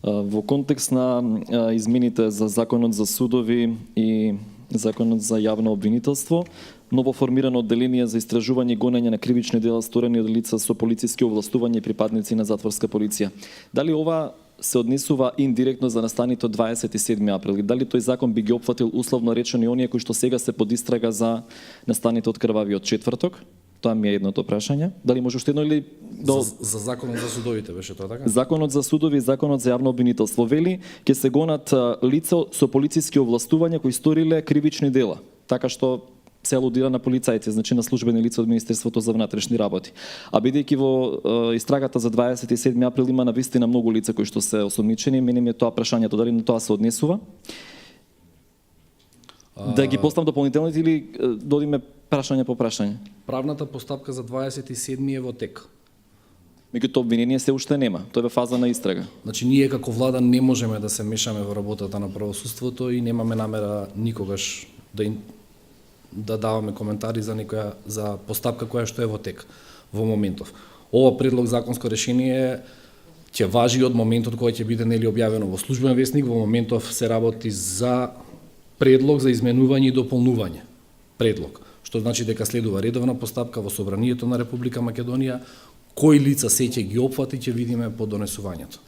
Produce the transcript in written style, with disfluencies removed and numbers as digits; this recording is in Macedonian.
Во контекст на измените за Законот за судови и Законот за јавно обвинителство, ново формирано одделение за истражување и гонење на кривични дела сторени од лица со полициски овластувања и припадници на затворска полиција. Дали ова се однесува индиректно за настаните од 27 април? Дали тој закон би ги опфатил условно речено и оние кои што сега се под истрага за настаните од крвавиот четврток? Тоа ми е едното прашање. Дали може уште едно или за законот за судовите беше тоа така? Законот за судови и Законот за јавно обвинителство вели ќе се гонат лица со полициски овластувања кои сториле кривични дела, така што се алудира на полицајци, значи на службени лица од Министерството за внатрешни работи. А бидејќи во истрагата за 27 април има навистина многу лица кои што се осомничени, мене ми е тоа прашањето, дали на тоа се однесува? Да ги поставам дополнителните или додиме прашање по прашање? Правната постапка за 27 е во тек. Меѓутоа обвинение се уште нема, тој е во фаза на истрага. Значи ние како влада не можеме да се мешаме во работата на правосудството и немаме намера никогаш да даваме коментари за постапка која што е во тек во моментов. Ова предлог законско решение ќе важи од моментот кој ќе биде нели објавено во службен весник, во моментов се работи за предлог за изменување и дополнување. Предлог, што значи дека следува редовна постапка во Собранието на Република Македонија, кои лица се ќе ги опфати ќе видиме по донесувањето.